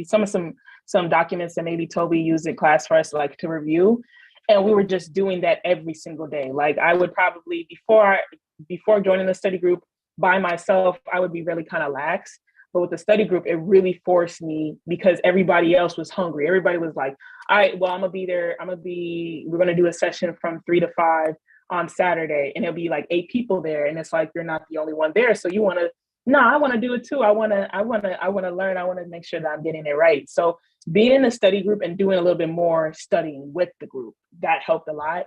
Toby, some documents that maybe Toby used in class for us like to review. And we were just doing that every single day. Like I would probably, before joining the study group by myself, I would be really kind of lax. But with the study group, it really forced me because everybody else was hungry. Everybody was like, all right, well, I'm gonna be there. We're gonna do a session from 3 to 5 on Saturday. And it'll be like 8 people there. And it's like, you're not the only one there. So I want to do it too. I want to learn. I want to make sure that I'm getting it right. So being in a study group and doing a little bit more studying with the group, that helped a lot.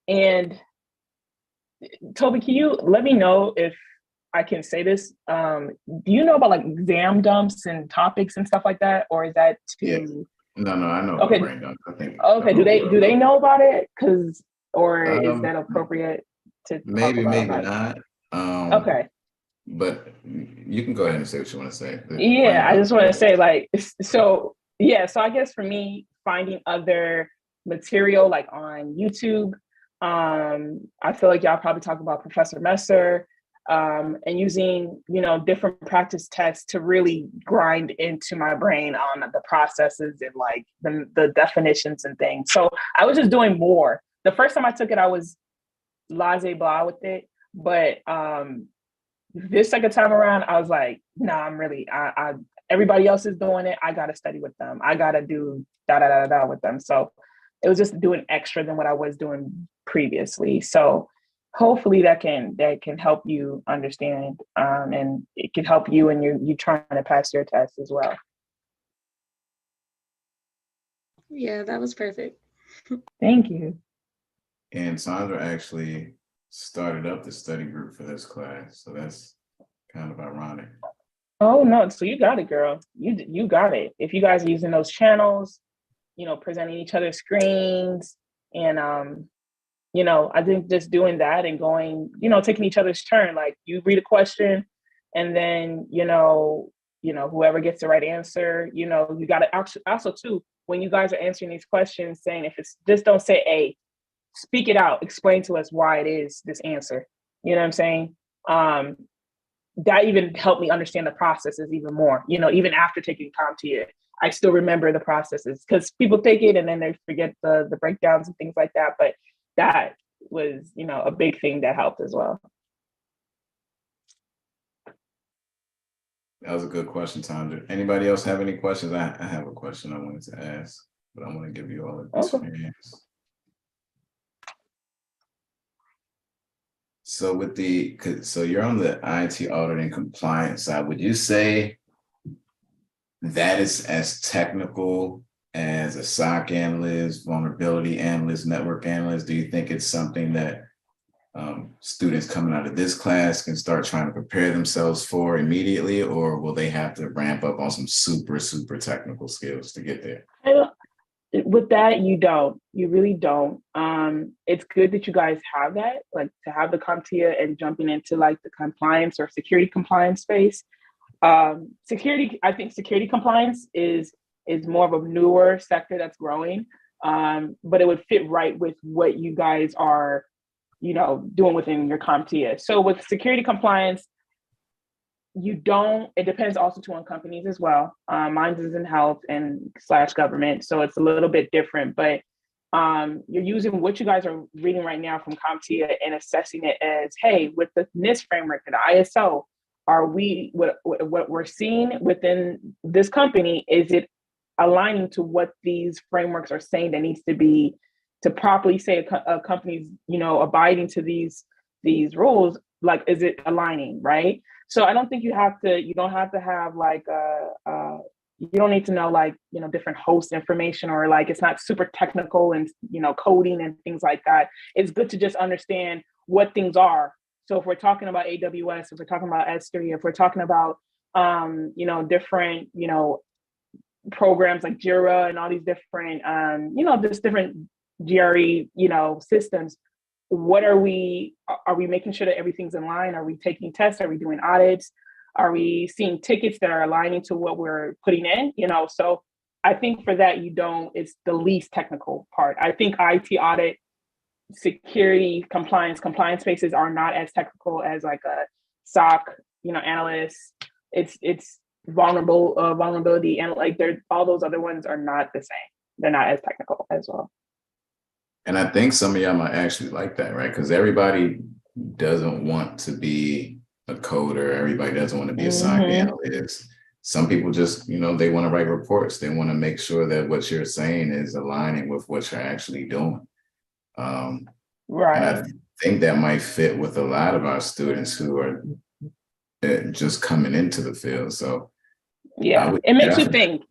And Toby, can you let me know if I can say this? Do you know about like exam dumps and topics and stuff like that? Or is that too... Yeah. No, I know. Okay. Brain dump, I think. Okay. Do they know about it? Or is that appropriate to maybe, talk about? Maybe not. Okay. But you can go ahead and say what you want to say. Yeah, I just want to say so I guess for me, finding other material like on YouTube, I feel like y'all probably talk about Professor Messer, and using, different practice tests to really grind into my brain on the processes and like the definitions and things. So I was just doing more. The first time I took it, I was blase blah with it, but this second time around, I was like, nah, I'm really, everybody else is doing it. I got to study with them. I got to do da with them. So it was just doing extra than what I was doing previously. So hopefully that can help you understand, and it can help you and you trying to pass your test as well. Yeah, that was perfect. Thank you. And Sandra actually started up the study group for this class, so that's kind of ironic. Oh no, so you got it, girl. You got it. If you guys are using those channels, presenting each other's screens, and I think just doing that and going, taking each other's turn. Like you read a question, and then whoever gets the right answer, you got to also too, when you guys are answering these questions, saying if it's just don't say A. Speak it out, explain to us why it is this answer. You know what I'm saying? That even helped me understand the processes even more. Even after taking CompTIA, I still remember the processes because people take it and then they forget the breakdowns and things like that. But that was, a big thing that helped as well. That was a good question, Sandra. Anybody else have any questions? I have a question I wanted to ask, but I want to give you all a chance. So so you're on the IT audit and compliance side. Would you say that is as technical as a SOC analyst, vulnerability analyst, network analyst? Do you think it's something that students coming out of this class can start trying to prepare themselves for immediately, or will they have to ramp up on some super, super technical skills to get there? With that, you really don't. It's good that you guys have that, like to have the CompTIA and jumping into like the compliance or security compliance space. I think security compliance is more of a newer sector that's growing, but it would fit right with what you guys are, doing within your CompTIA. So with security compliance, it depends also too on companies as well. Mine is in health and / government, so it's a little bit different, but you're using what you guys are reading right now from CompTIA and assessing it as, hey, with the NIST framework and the ISO, are we, what we're seeing within this company, is it aligning to what these frameworks are saying that needs to be to properly say a company's, abiding to these rules, like, is it aligning, right? So I don't think you don't have to have like, you don't need to know like, different host information, or like, it's not super technical and, coding and things like that. It's good to just understand what things are. So if we're talking about AWS, if we're talking about S3, if we're talking about, different, programs like Jira and all these different, just different GRE, systems, what are we making sure that everything's in line? Are we taking tests? Are we doing audits? Are we seeing tickets that are aligning to what we're putting in? So I think for that, it's the least technical part. I think IT audit, security, compliance spaces are not as technical as like a SOC, analyst. It's vulnerability, and like all those other ones are not the same. They're not as technical as well. And I think some of y'all might actually like that, right? Because everybody doesn't want to be a coder. Everybody doesn't want to be a SOC analyst. Some people just, you know, they want to write reports. They want to make sure that what you're saying is aligning with what you're actually doing. Right. And I think that might fit with a lot of our students who are just coming into the field. So yeah, it makes you think.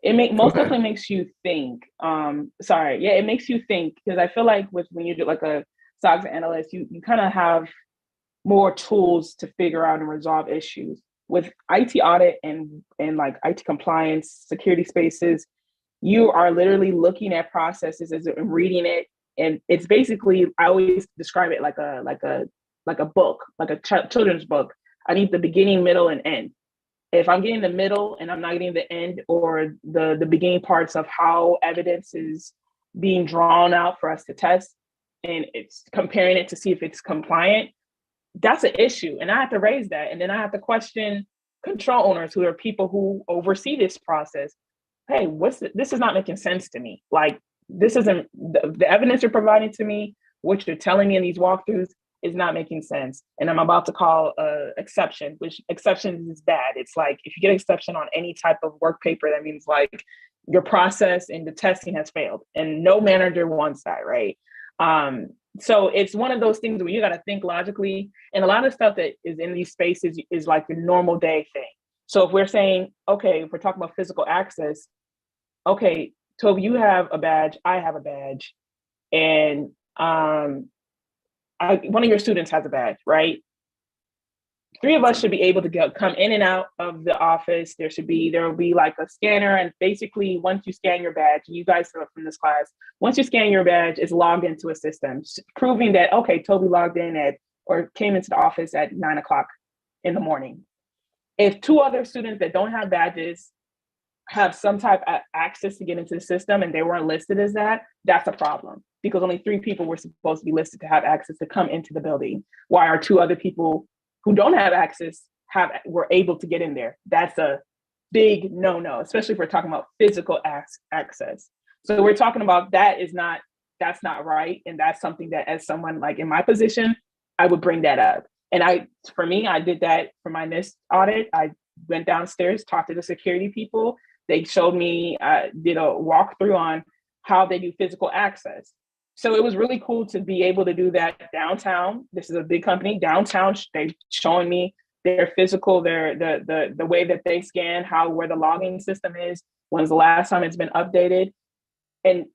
Most definitely makes you think. It makes you think, because I feel like when you do like a SOC analyst, you kind of have more tools to figure out and resolve issues. With IT audit and like IT compliance, security spaces, you are literally looking at processes and reading it. And it's basically, I always describe it like a book, like a children's book. I need the beginning, middle, and end. If I'm getting the middle and I'm not getting the end or the beginning parts of how evidence is being drawn out for us to test, and it's comparing it to see if it's compliant, that's an issue. And I have to raise that. And then I have to question control owners, who are people who oversee this process. Hey, this is not making sense to me. Like, this isn't the evidence you're providing to me, what you're telling me in these walkthroughs is not making sense. And I'm about to call exception, which exception is bad. It's like, if you get exception on any type of work paper, that means like your process and the testing has failed, and no manager wants that, right? So it's one of those things where you got to think logically, and a lot of stuff that is in these spaces is like the normal day thing. So if we're saying, okay, if we're talking about physical access, okay, Toby, you have a badge, I have a badge, and one of your students has a badge, right? 3 of us should be able to come in and out of the office. There will be like a scanner, and basically once you scan your badge, you guys know from this class, once you scan your badge, it's logged into a system, proving that, okay, Toby logged in or came into the office at 9:00 in the morning. If 2 other students that don't have badges have some type of access to get into the system and they weren't listed as that, that's a problem, because only 3 people were supposed to be listed to have access to come into the building. Why are 2 other people who don't have access were able to get in there? That's a big no-no, especially if we're talking about physical access. So we're talking about that's not right. And that's something that, as someone like in my position, I would bring that up. And I did that for my NIST audit. I went downstairs, talked to the security people. They showed me, did a walkthrough on how they do physical access. So it was really cool to be able to do that downtown. This is a big company downtown. They showing me their physical, the way that they scan, where the logging system is, when's the last time it's been updated, and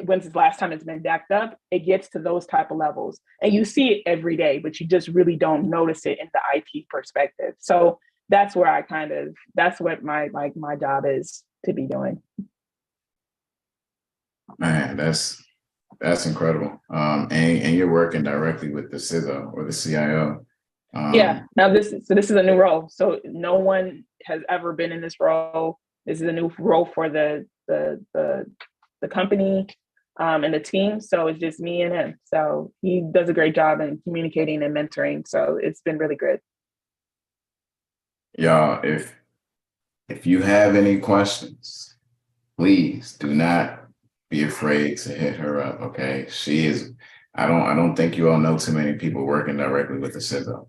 when's the last time it's been backed up. It gets to those type of levels, and you see it every day, but you just really don't notice it in the IT perspective. So that's where that's what my job is to be doing. Man, that's incredible. And you're working directly with the CISO or the CIO. Yeah. Now this is a new role. So no one has ever been in this role. This is a new role for the company and the team. So it's just me and him. So he does a great job in communicating and mentoring. So it's been really good. Y'all, if you have any questions, please do not be afraid to hit her up. Okay, she is. I don't think you all know too many people working directly with the CISO.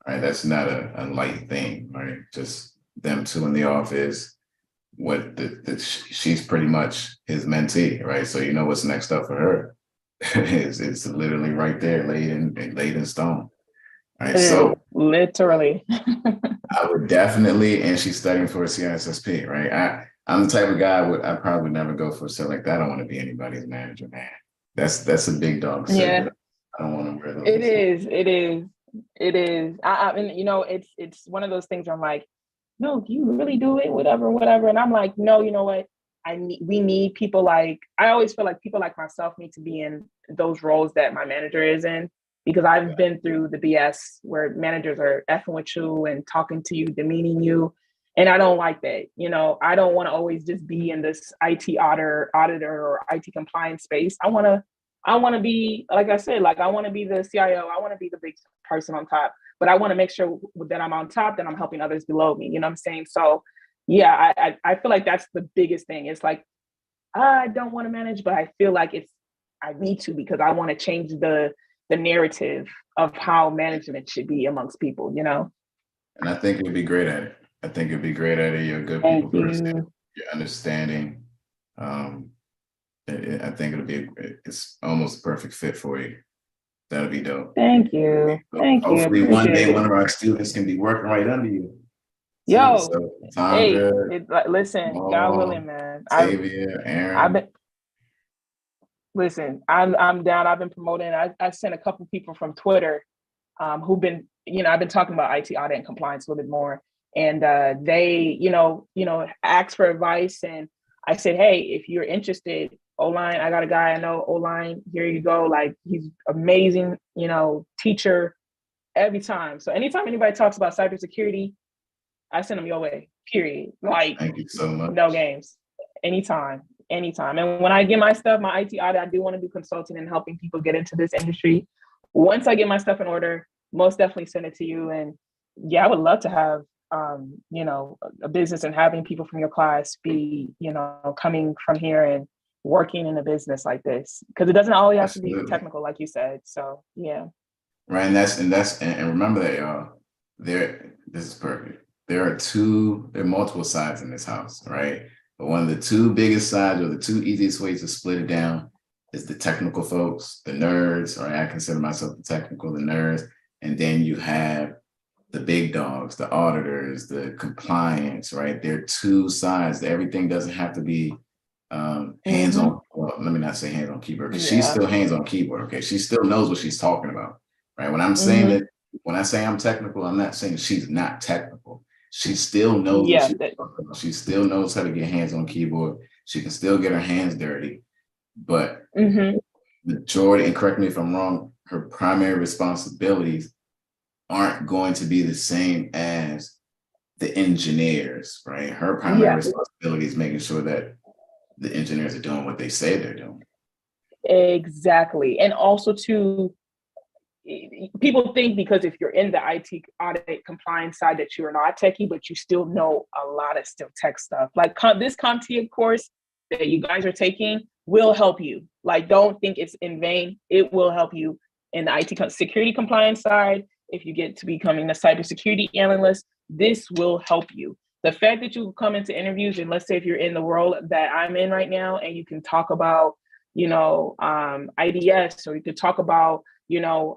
Right, that's not a light thing. Right, just them 2 in the office. She's pretty much his mentee. Right, so you know what's next up for her. It's literally right there, laid in stone. Right, so literally. I would definitely, and she's studying for a CISSP, right? I'm the type of guy I probably would never go for a set like that. I don't want to be anybody's manager, man. That's a big dog set. Yeah. I don't want to wear those. It is. I mean, you know, it's one of those things where I'm like, no, do you really do it? Whatever. And I'm like, no, you know what? We need people I always feel like people like myself need to be in those roles that my manager is in. Because I've been through the BS where managers are effing with you and talking to you, demeaning you. And I don't like that. You know, I don't want to always just be in this IT auditor or IT compliance space. I want to be, like I said, I want to be the CIO. I want to be the big person on top. but I want to make sure that I'm on top, that I'm helping others below me. You know what I'm saying? So yeah, I feel like that's the biggest thing. It's like, I don't want to manage, but I feel like I need to, because I want to change the narrative of how management should be amongst people, you know? And I think you'll be great at it. I think you'll be great at it. You're a good people Thank person. you. You're understanding. I think it's almost a perfect fit for you. That'll be dope. Thank you. Thank you. Hopefully one day Appreciate one it. of our students can be working right under you. Yo, So hey, Sandra, listen, God willing, Jamal, man. Xavier, I've Aaron. been listen. I'm down. I've been promoting. I sent a couple people from Twitter, who've been, I've been talking about IT audit and compliance a little bit more, and they, asked for advice, and I said, hey, if you're interested, O-line, I got a guy I know, O-line, here you go. Like, he's amazing, teacher every time. So anytime anybody talks about cybersecurity, I send them your way, period. Like, Thank you so much. no games. Anytime. And when I get my stuff, my IT audit, I do want to do consulting and helping people get into this industry. Once I get my stuff in order, most definitely send it to you. And yeah, I would love to have, a business and having people from your class be, coming from here and working in a business like this. Because it doesn't always have to be Absolutely. technical, like you said. So yeah. Right. And remember that, y'all, this is perfect. There are multiple sides in this house, right? But one of the two biggest sides, or the two easiest ways to split it down, is the technical folks, the nerds, or I consider myself the technical, the nerds. And then you have the big dogs, the auditors, the compliance, right? There are two sides. Everything doesn't have to be hands-on. Well, let me not say hands-on keyboard, because she's still hands-on keyboard. Okay. She still knows what she's talking about, right? When I'm saying that, when I say I'm technical, I'm not saying she's not technical. She still knows what she's talking about. She still knows how to get hands on keyboard. She can still get her hands dirty, but majority, and correct me if I'm wrong, her primary responsibilities aren't going to be the same as the engineers, right? Her primary responsibility is making sure that the engineers are doing what they say they're doing. Exactly. And also people think because if you're in the IT audit compliance side that you are not techie, but you still know a lot of still tech stuff. Like this CompTIA course that you guys are taking will help you. Like, don't think it's in vain. It will help you in the IT security compliance side. If you get to becoming a cybersecurity analyst, this will help you. The fact that you come into interviews, and let's say if you're in the world that I'm in right now, and you can talk about, IDS, or you could talk about,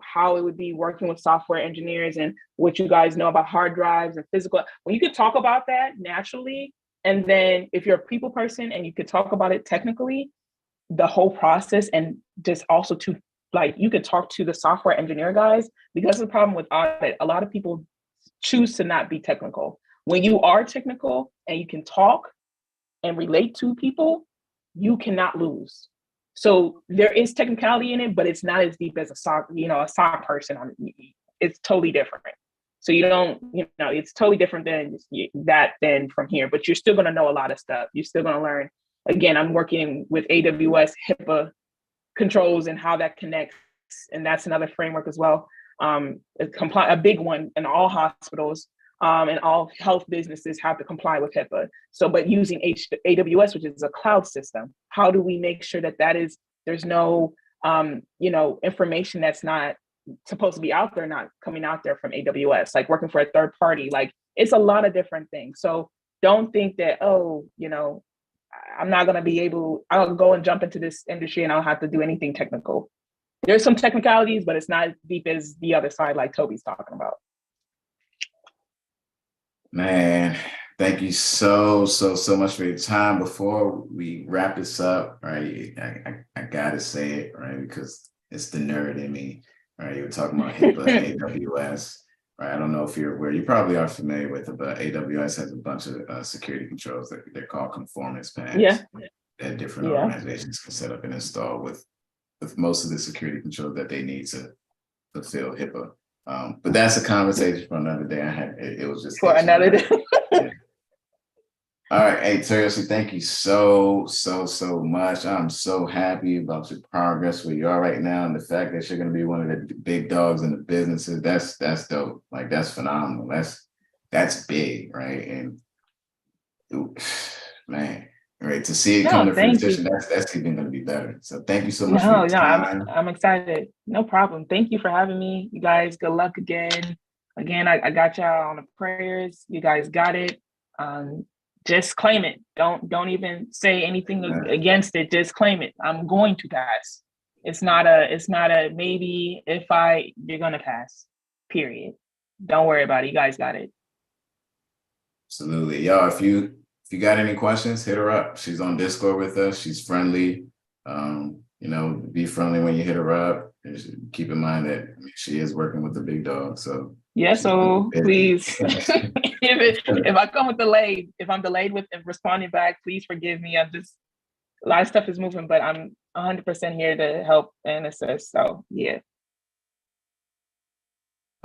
how it would be working with software engineers and what you guys know about hard drives and physical. When you could talk about that naturally, and then if you're a people person and you could talk about it technically, the whole process, and just also to, like, you could talk to the software engineer guys, because the problem with audit, a lot of people choose to not be technical. When you are technical and you can talk and relate to people, you cannot lose. So there is technicality in it, but it's not as deep as a SOC person. It's totally different. So you don't, it's totally different than from here, but you're still going to know a lot of stuff. You're still going to learn. Again, I'm working with AWS HIPAA controls and how that connects. And that's another framework as well. A big one in all hospitals and all health businesses have to comply with HIPAA. So, but using AWS, which is a cloud system, how do we make sure that there's no, information that's not supposed to be out there, not coming out there from AWS, like working for a third party, like it's a lot of different things. So don't think that, I'm not going to be able, I'll go and jump into this industry and I don't have to do anything technical. There's some technicalities, but it's not as deep as the other side, like Toby's talking about. Man, thank you so much for your time. Before we wrap this up, right, I gotta say it, right, because it's the nerd in me, right? You were talking about HIPAA and AWS, right? I don't know if you're aware, you probably are familiar with it, but AWS has a bunch of security controls that they're called conformance paths that different organizations can set up and install with most of the security controls that they need to fulfill HIPAA. But that's a conversation for another day. It was just for another day. All right. Hey, seriously, thank you so much. I'm so happy about your progress where you are right now, and the fact that you're going to be one of the big dogs in the businesses. That's dope. Like, that's phenomenal. That's big, right? And man, right, to see it come No, to thank you. fruition, that's even going to be better. So thank you so much for No, your no, time. I'm excited. No problem. Thank you for having me. You guys, good luck again. Again, I got y'all on the prayers. You guys got it. Just claim it. Don't even say anything against it. Just claim it. I'm going to pass. It's not a maybe if you're gonna pass. Period. Don't worry about it. You guys got it. Absolutely. Y'all, if you got any questions, hit her up. She's on Discord with us. She's friendly. Be friendly when you hit her up. And keep in mind that she is working with the big dog. So yes, so please. if I come with delayed, if I'm delayed with responding back, please forgive me. A lot of stuff is moving, but I'm 100% here to help and assist. So yeah.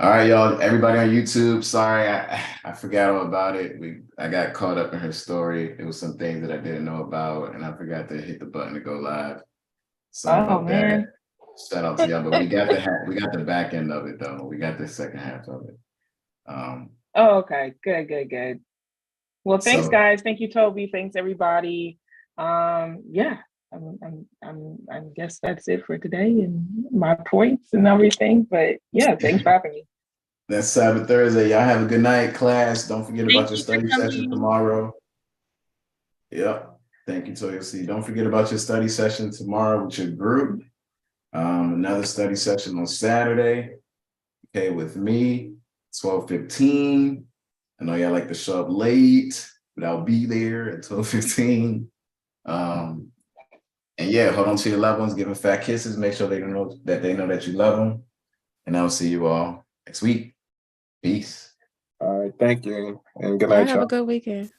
All right, y'all. Everybody on YouTube, sorry, I forgot all about it. I got caught up in her story. It was some things that I didn't know about, and I forgot to hit the button to go live. Sorry about that. Shout out to y'all, but we got the back end of it though. We got the second half of it. Okay, good. Well, thanks guys. Thank you, Toby. Thanks everybody. Yeah, I guess that's it for today and my points and everything. But yeah, thanks for having me. That's Cyber Thursday. Y'all have a good night, class. Don't forget about your study session tomorrow. Yep. Thank you, Toyo C. Don't forget about your study session tomorrow with your group. Another study session on Saturday. Okay, with me, 12:15. I know y'all like to show up late, but I'll be there at 12:15. And yeah, hold on to your loved ones, give them fat kisses, make sure they know that you love them. And I'll see you all next week. Peace. All right, thank you, and good night, y'all. Have a good weekend.